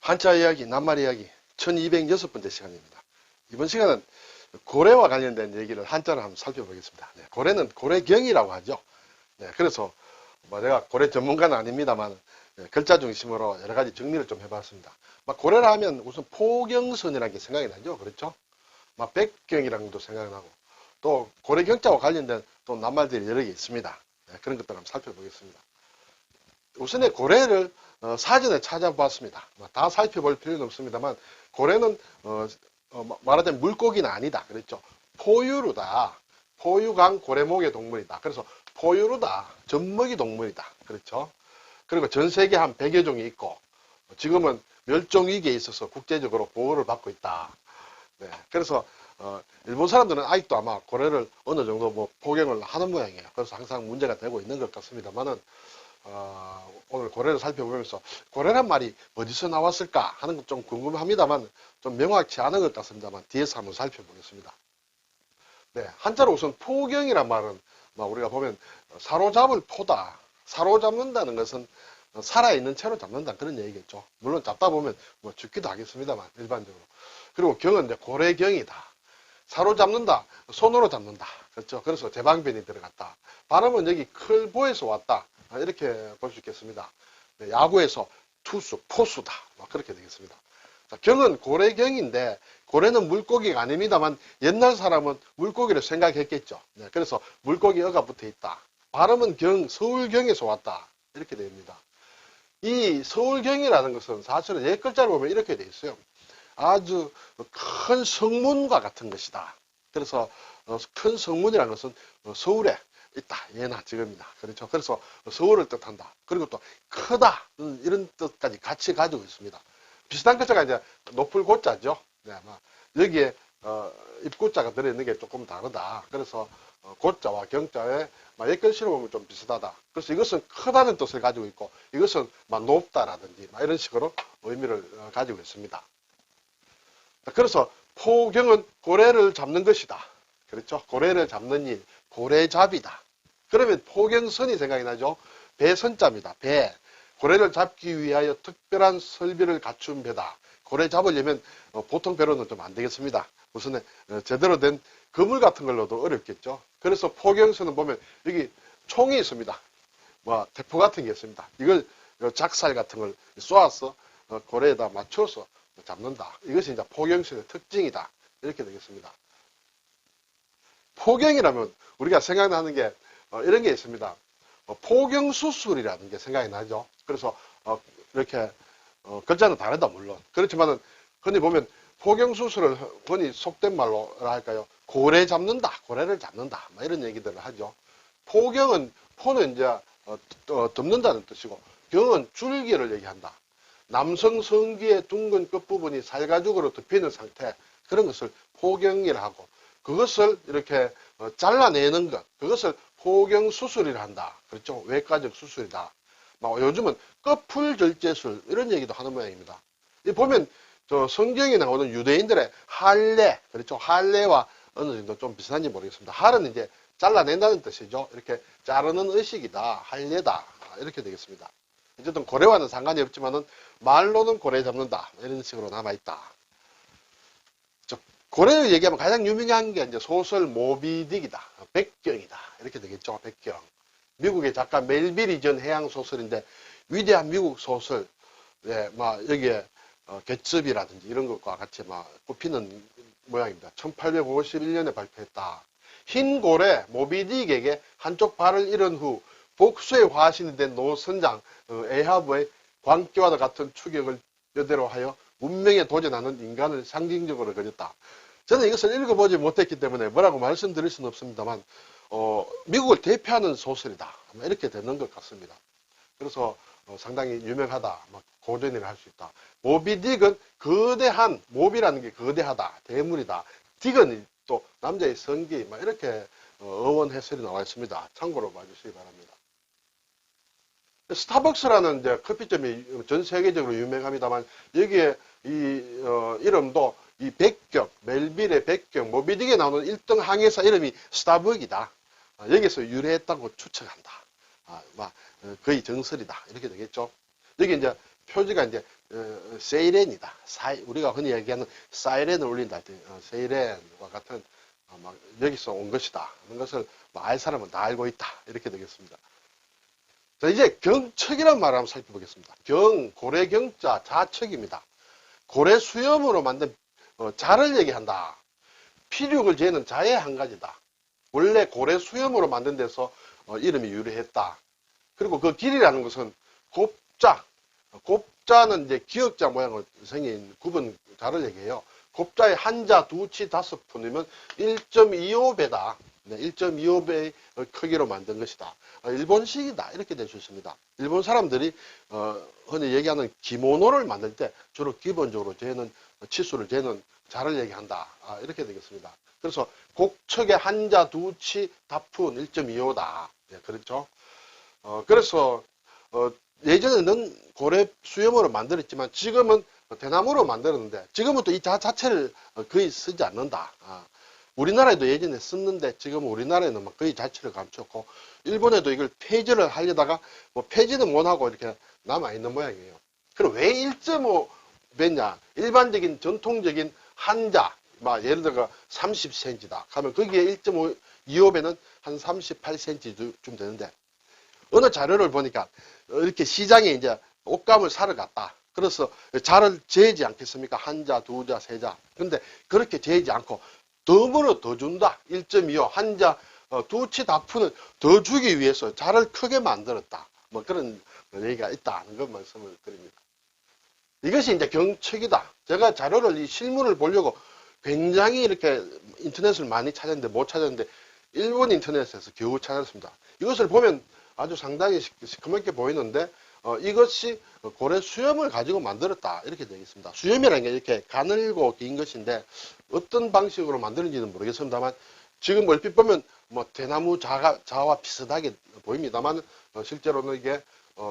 한자 이야기, 낱말 이야기 1206번째 시간입니다. 이번 시간은 고래와 관련된 얘기를 한자로 한번 살펴보겠습니다. 네, 고래는 고래경이라고 하죠. 네, 그래서 제가 고래 전문가는 아닙니다만 글자 중심으로 여러 가지 정리를 좀 해봤습니다. 고래라 하면 우선 포경선이라는 게 생각이 나죠. 그렇죠? 백경이랑도 생각나고 또 고래경자와 관련된 또 낱말들이 여러 개 있습니다. 네, 그런 것들 한번 살펴보겠습니다. 우선에 고래를 사전에 찾아봤습니다. 다 살펴볼 필요는 없습니다만 고래는 말하자면 물고기는 아니다. 그랬죠. 포유류다. 포유강 고래목의 동물이다. 그래서 포유류다. 젖먹이 동물이다. 그렇죠. 그리고 전 세계 한 100여 종이 있고 지금은 멸종위기에 있어서 국제적으로 보호를 받고 있다. 네. 그래서 일본 사람들은 아직도 아마 고래를 어느 정도 포경을 하는 모양이에요. 그래서 항상 문제가 되고 있는 것 같습니다만은 오늘 고래를 살펴보면서 고래란 말이 어디서 나왔을까 하는 것 좀 궁금합니다만 좀 명확치 않은 것 같습니다만 뒤에서 한번 살펴보겠습니다. 네, 한자로 우선 포경이란 말은 우리가 보면 사로잡을 포다. 사로잡는다는 것은 살아있는 채로 잡는다 그런 얘기겠죠. 물론 잡다 보면 죽기도 하겠습니다만 일반적으로. 그리고 경은 이제 고래경이다. 사로잡는다. 손으로 잡는다. 그렇죠. 그래서 제방변이 들어갔다. 발음은 여기 클보에서 왔다. 이렇게 볼 수 있겠습니다. 네, 야구에서 투수, 포수다. 그렇게 되겠습니다. 자, 경은 고래경인데 고래는 물고기가 아닙니다만 옛날 사람은 물고기를 생각했겠죠. 네, 그래서 물고기 어가 붙어 있다. 발음은 경, 서울경에서 왔다. 이렇게 됩니다. 이 서울경이라는 것은 사실은 옛 글자를 보면 이렇게 돼 있어요. 아주 큰 성문과 같은 것이다. 그래서 큰 성문이라는 것은 서울에 있다. 예나 지금이나. 그렇죠. 그래서 서울을 뜻한다. 그리고 또 크다. 이런 뜻까지 같이 가지고 있습니다. 비슷한 글자가 이제 높을 고자죠. 네, 여기에 입고자가 들어있는 게 조금 다르다. 그래서 고자와 경자의 옛글씨로 보면 좀 비슷하다. 그래서 이것은 크다는 뜻을 가지고 있고 이것은 높다라든지 이런 식으로 의미를 가지고 있습니다. 그래서 포경은 고래를 잡는 것이다. 그렇죠. 고래를 잡는 일, 고래잡이다. 그러면 포경선이 생각이 나죠. 배선자입니다. 배. 고래를 잡기 위하여 특별한 설비를 갖춘 배다. 고래 잡으려면 보통 배로는 좀 안 되겠습니다. 우선 제대로 된 그물 같은 걸로도 어렵겠죠. 그래서 포경선은 보면 여기 총이 있습니다. 대포 같은 게 있습니다. 이걸 작살 같은 걸 쏘아서 고래에다 맞춰서 잡는다. 이것이 이제 포경선의 특징이다. 이렇게 되겠습니다. 포경이라면 우리가 생각나는 게 이런 게 있습니다. 포경수술이라는 게 생각이 나죠. 그래서 이렇게 글자는 다르다 물론. 그렇지만은 흔히 보면 포경수술을 흔히 속된 말로 할까요? 고래 잡는다. 고래를 잡는다. 이런 얘기들을 하죠. 포경은 포는 이제 덮는다는 뜻이고 경은 줄기를 얘기한다. 남성 성기의 둥근 끝부분이 살가죽으로 덮이는 상태 그런 것을 포경이라 하고 그것을 이렇게 잘라내는 것 그것을 포경수술이라 한다. 그렇죠. 외과적 수술이다. 요즘은 꺼풀절제술 이런 얘기도 하는 모양입니다. 보면 성경에 나오는 유대인들의 할례 그렇죠. 할례와 어느 정도 좀 비슷한지 모르겠습니다. 할은 이제 잘라낸다는 뜻이죠. 이렇게 자르는 의식이다. 할례다. 이렇게 되겠습니다. 어쨌든 고래와는 상관이 없지만은 말로는 고래 잡는다. 이런 식으로 남아있다. 고래를 얘기하면 가장 유명한 게 이제 소설 모비딕이다. 백경이다. 이렇게 되겠죠. 백경. 미국의 작가 멜빌이 전 해양 소설인데 위대한 미국 소설, 예, 여기에 개츠비라든지 이런 것과 같이 꼽히는 모양입니다. 1851년에 발표했다. 흰 고래 모비딕에게 한쪽 발을 잃은 후 복수의 화신이 된 노선장 에하브의 광기와 같은 추격을 뼈대로 하여 문명에 도전하는 인간을 상징적으로 그렸다. 저는 이것을 읽어보지 못했기 때문에 뭐라고 말씀드릴 수는 없습니다만 미국을 대표하는 소설이다. 이렇게 되는 것 같습니다. 그래서 상당히 유명하다. 고전이라 할 수 있다. 모비딕은 거대한, 모비라는 게 거대하다. 대물이다. 딕은 또 남자의 성기 이렇게 어원 해설이 나와 있습니다. 참고로 봐주시기 바랍니다. 스타벅스라는 이제 커피점이 전 세계적으로 유명합니다만 여기에 이 이름도 이 백경, 멜빌의 백경, 모비딕에 나오는 1등 항해사 이름이 스타벅이다. 여기서 유래했다고 추측한다. 거의 정설이다. 이렇게 되겠죠. 여기 이제 표지가 이제 세이렌이다. 우리가 흔히 얘기하는 사이렌을 울린다 할 때, 세이렌과 같은, 막, 여기서 온 것이다. 하는 것을 알 사람은 다 알고 있다. 이렇게 되겠습니다. 자, 이제 경척이라는 말을 한번 살펴보겠습니다. 고래 경자, 자척입니다. 고래 수염으로 만든, 자를 얘기한다. 피륙을 재는 자의 한 가지다. 원래 고래 수염으로 만든 데서, 이름이 유래했다. 그리고 그 길이라는 것은 곱자. 곱자는 이제 기역자 모양으로 생긴 굽은 자를 얘기해요. 곱자의 한자, 두치, 다섯 푼이면 1.25배다. 네, 1.25배의 크기로 만든 것이다. 일본식이다. 이렇게 될 수 있습니다. 일본 사람들이 흔히 얘기하는 기모노를 만들 때 주로 기본적으로 재는 치수를 재는 자를 얘기한다. 이렇게 되겠습니다. 그래서 곡척의 한자, 두치, 다푼 1.25다. 네, 그렇죠. 그래서 예전에는 고래 수염으로 만들었지만 지금은 대나무로 만들었는데 지금은 또 이 자 자체를 거의 쓰지 않는다. 우리나라에도 예전에 썼는데 지금 우리나라에는 거의 자체를 감췄고 일본에도 이걸 폐지를 하려다가 뭐 폐지는 못하고 이렇게 남아있는 모양이에요. 그럼 왜 1.5배냐? 일반적인 전통적인 한자, 예를 들어 30cm다. 그러면 거기에 1.25배는 한 38cm쯤 되는데 어느 자료를 보니까 이렇게 시장에 이제 옷감을 사러 갔다. 그래서 자를 재지 않겠습니까? 한자, 두자, 세자. 근데 그렇게 재지 않고 덤으로 더 준다. 1.25 한자, 두치 다푸는 더 주기 위해서 자를 크게 만들었다. 뭐 그런 얘기가 있다는 걸 말씀을 드립니다. 이것이 이제 경척이다. 제가 자료를 이 실물을 보려고 굉장히 이렇게 인터넷을 많이 찾았는데 못 찾았는데 일본 인터넷에서 겨우 찾았습니다. 이것을 보면 아주 상당히 시커멓게 보이는데 이것이 고래 수염을 가지고 만들었다 이렇게 되어 있습니다. 수염이라는 게 이렇게 가늘고 긴 것인데 어떤 방식으로 만드는지는 모르겠습니다만 지금 얼핏 보면 뭐 대나무 자와 비슷하게 보입니다만 실제로는 이게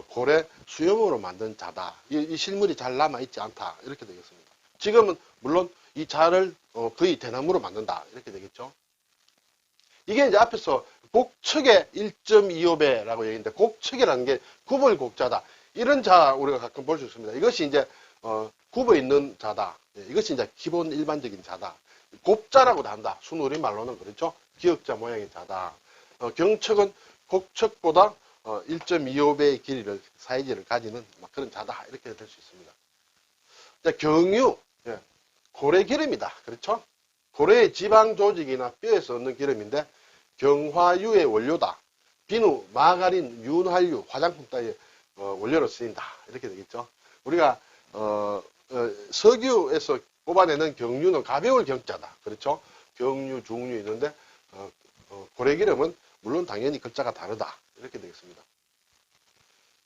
고래 수염으로 만든 자다. 이 실물이 잘 남아있지 않다 이렇게 되겠습니다. 지금은 물론 이 자를 거의 대나무로 만든다 이렇게 되겠죠. 이게 이제 앞에서 곡척의 1.25배라고 얘기했는데 곡척이라는 게 굽을 곡자다. 이런 자 우리가 가끔 볼 수 있습니다. 이것이 이제 굽어 있는 자다. 이것이 이제 기본 일반적인 자다. 곱자라고도 한다. 순우리말로는 그렇죠. 기역자 모양의 자다. 경척은 곡척보다 1.25배의 길이를 사이즈를 가지는 그런 자다. 이렇게 될 수 있습니다. 자, 경유, 고래 기름이다. 그렇죠? 고래의 지방 조직이나 뼈에서 얻는 기름인데 경화유의 원료다. 비누, 마가린, 윤활유, 화장품 따위의 원료로 쓰인다. 이렇게 되겠죠. 우리가 석유에서 뽑아내는 경유는 가벼울 경자다. 그렇죠? 경유, 중유 있는데 고래기름은 물론 당연히 글자가 다르다. 이렇게 되겠습니다.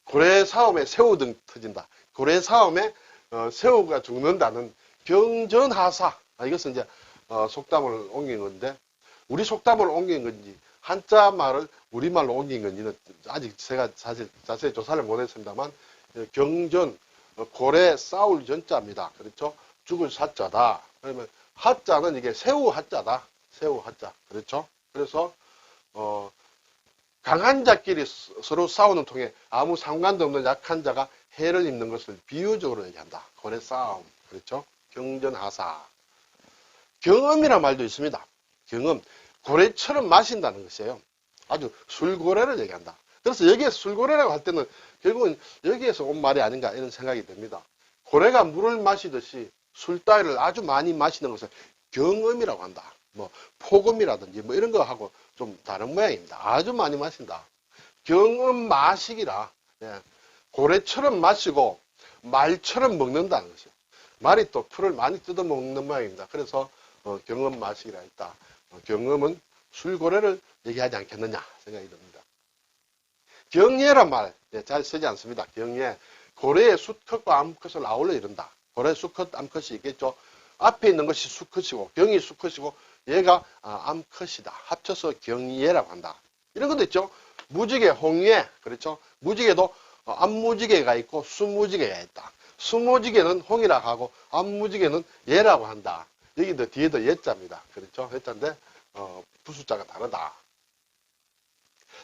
고래 사움에 새우 등 터진다. 고래 사움에 새우가 죽는다는 경전하사. 이것은 이제 속담을 옮긴 건데 우리 속담을 옮긴 건지 한자 말을 우리말로 옮긴 건지는 아직 제가 사실 자세히 조사를 못했습니다만 경전 고래 싸울 전자입니다. 그렇죠? 죽을 사자다. 그러면 하자는 이게 새우 하자다. 새우 하자. 그렇죠? 그래서 강한 자끼리 서로 싸우는 통에 아무 상관도 없는 약한 자가 해를 입는 것을 비유적으로 얘기한다. 고래 싸움. 그렇죠? 경전하사. 경음이란 말도 있습니다. 경음. 고래처럼 마신다는 것이에요. 아주 술고래를 얘기한다. 그래서 여기에서 술고래라고 할 때는 결국은 여기에서 온 말이 아닌가 이런 생각이 듭니다. 고래가 물을 마시듯이 술 따위를 아주 많이 마시는 것을 경음이라고 한다. 뭐 폭음이라든지 뭐 이런 거하고 좀 다른 모양입니다. 아주 많이 마신다. 경음 마식이라. 고래처럼 마시고 말처럼 먹는다는 것이에요. 말이 또 풀을 많이 뜯어 먹는 모양입니다. 그래서 경음 마식이라 했다. 경음은 술고래를 얘기하지 않겠느냐 생각이 듭니다. 경예란 말 잘 쓰지 않습니다. 경예. 고래의 수컷과 암컷을 아울러 이른다. 고래 수컷, 암컷이 있겠죠. 앞에 있는 것이 수컷이고 경이 수컷이고 얘가 암컷이다. 합쳐서 경예라고 한다. 이런 것도 있죠. 무지개, 홍예. 그렇죠. 무지개도 암무지개가 있고 수무지개가 있다. 수무지개는 홍이라고 하고 암무지개는 예라고 한다. 여기도 뒤에도 예자입니다. 그렇죠. 예자인데 부수자가 다르다.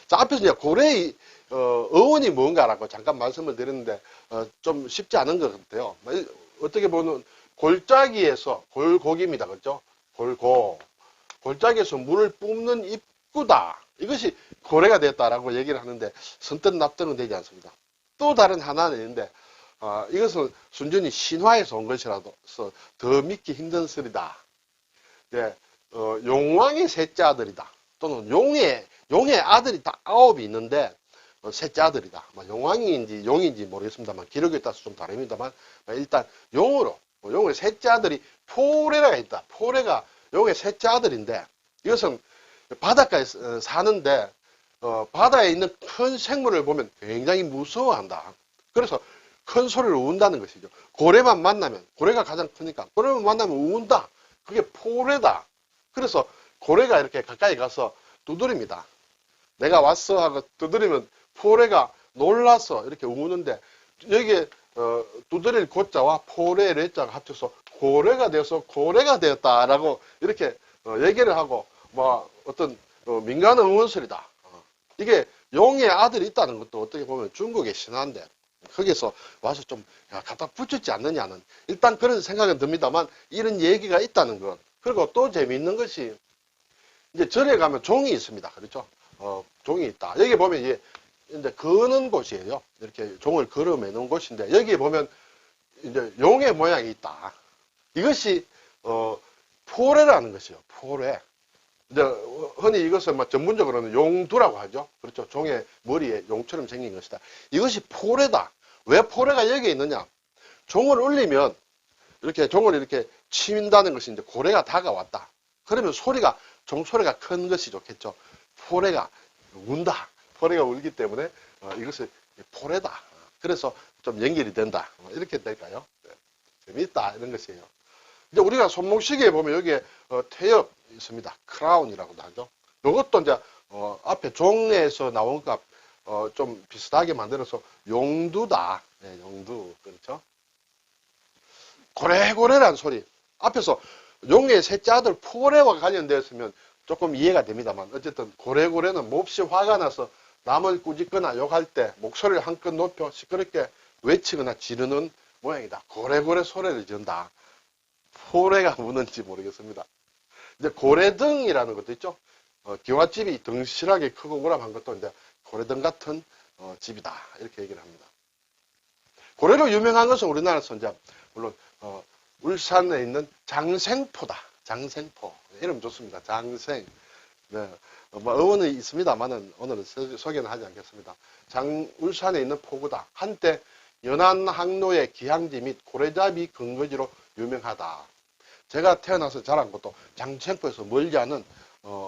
자, 앞에서 이제 고래의 어원이 뭔가라고 잠깐 말씀을 드렸는데 좀 쉽지 않은 것 같아요. 어떻게 보면 골짜기에서 골고기입니다. 그렇죠? 골짜기에서 물을 뿜는 입구다. 이것이 고래가 됐다라고 얘기를 하는데 선뜻 납득은 되지 않습니다. 또 다른 하나는 있는데 이것은 순전히 신화에서 온 것이라서 더 믿기 힘든 소리다. 네, 용왕의 셋째 아들이다. 또는 용의 아들이 다 9이 있는데 셋째 아들이다. 용왕인지 용인지 모르겠습니다만 기록에 따라서 좀 다릅니다만 일단 용의 셋째 아들이 포레가 있다. 포레가 용의 셋째 아들인데 이것은 바닷가에 사는데 바다에 있는 큰 생물을 보면 굉장히 무서워한다. 그래서 큰 소리를 운다는 것이죠. 고래만 만나면 고래가 가장 크니까 고래만 만나면 운다. 그게 포레다. 그래서 고래가 이렇게 가까이 가서 두드립니다. 내가 왔어 하고 두드리면 포레가 놀라서 이렇게 우는데 여기에 두드릴 고자와 포레의 레자가 합쳐서 고래가 되어서 고래가 되었다라고 이렇게 얘기를 하고 뭐 어떤 민간의 응원설이다. 이게 용의 아들이 있다는 것도 어떻게 보면 중국의 신화인데 거기서 와서 좀 갖다 붙였지 않느냐는 일단 그런 생각은 듭니다만 이런 얘기가 있다는 것. 그리고 또 재미있는 것이 이제 절에 가면 종이 있습니다. 그렇죠? 종이 있다. 여기 보면 이제 거는 곳이에요. 이렇게 종을 걸어매는 곳인데 여기 보면 이제 용의 모양이 있다. 이것이 포레라는 것이요. 포레. 이제 흔히 이것을 전문적으로는 용두라고 하죠. 그렇죠. 종의 머리에 용처럼 생긴 것이다. 이것이 포레다. 왜 포레가 여기에 있느냐? 종을 울리면 이렇게 종을 이렇게 치민다는 것이 이제 고래가 다가왔다. 그러면 종소리가 큰 것이 좋겠죠. 포레가 운다. 포레가 울기 때문에 이것을 포레다. 그래서 좀 연결이 된다. 이렇게 될까요? 네. 재미있다. 이런 것이에요. 이제 우리가 손목시계에 보면 여기에 태엽 있습니다. 크라운이라고도 하죠. 이것도 이제 앞에 종에서 나온 값 좀 비슷하게 만들어서 용두다. 네, 용두. 그렇죠? 고래고래란 소리. 앞에서 용의 셋째 아들 포레와 관련되었으면 조금 이해가 됩니다만 어쨌든 고래고래는 몹시 화가 나서 남을 꾸짖거나 욕할 때 목소리를 한껏 높여 시끄럽게 외치거나 지르는 모양이다. 고래고래 소리를 지른다. 포레가 우는지 모르겠습니다. 이제 고래등이라는 것도 있죠. 기와집이 등실하게 크고 우람한 것도 이제 고래등 같은 집이다. 이렇게 얘기를 합니다. 고래로 유명한 것은 우리나라에서 이제 물론 울산에 있는 장생포다. 장생포. 이름 좋습니다. 장생. 네. 어원이 있습니다만은 오늘은 소개는 하지 않겠습니다. 울산에 있는 포구다. 한때 연안 항로의 기항지 및 고래잡이 근거지로 유명하다. 제가 태어나서 자란 곳도 장생포에서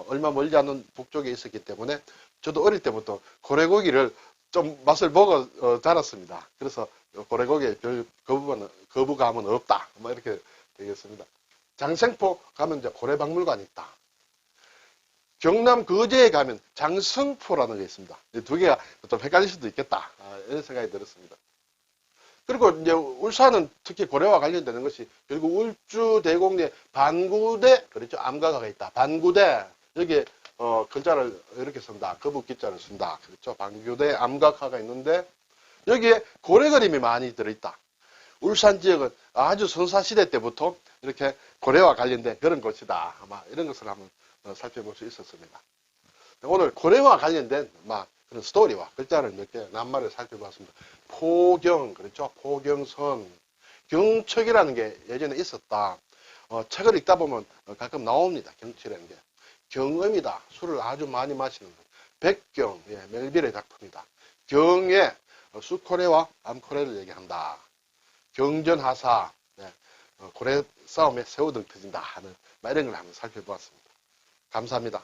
얼마 멀지 않은 북쪽에 있었기 때문에 저도 어릴 때부터 고래고기를 좀 맛을 보고 자랐습니다. 그래서 고래고기에 별 거부감은 없다. 뭐 이렇게 되겠습니다. 장생포 가면 이제 고래박물관이 있다. 경남 거제에 가면 장성포라는 게 있습니다. 이 두 개가 좀 헷갈릴 수도 있겠다. 이런 생각이 들었습니다. 그리고 이제 울산은 특히 고래와 관련되는 것이 결국 울주대공리에 반구대, 그렇죠? 암가가 있다. 반구대, 여기에 글자를 이렇게 쓴다. 거북기자를 쓴다. 그렇죠? 반구대 암각화가 있는데 여기에 고래 그림이 많이 들어있다. 울산 지역은 아주 선사시대 때부터 이렇게 고래와 관련된 그런 곳이다. 아마 이런 것을 한번 살펴볼 수 있었습니다. 오늘 고래와 관련된 그런 스토리와 글자를 몇 개 낱말을 살펴봤습니다. 포경, 그렇죠? 포경선, 경척이라는 게 예전에 있었다. 책을 읽다 보면 가끔 나옵니다. 경치라는 게. 경음이다. 술을 아주 많이 마시는 것. 백경, 멜빌의 작품이다. 경에 수코레와 암코레를 얘기한다. 경전하사, 고래 싸움에 새우등 터진다 하는 이런 걸 한번 살펴보았습니다. 감사합니다.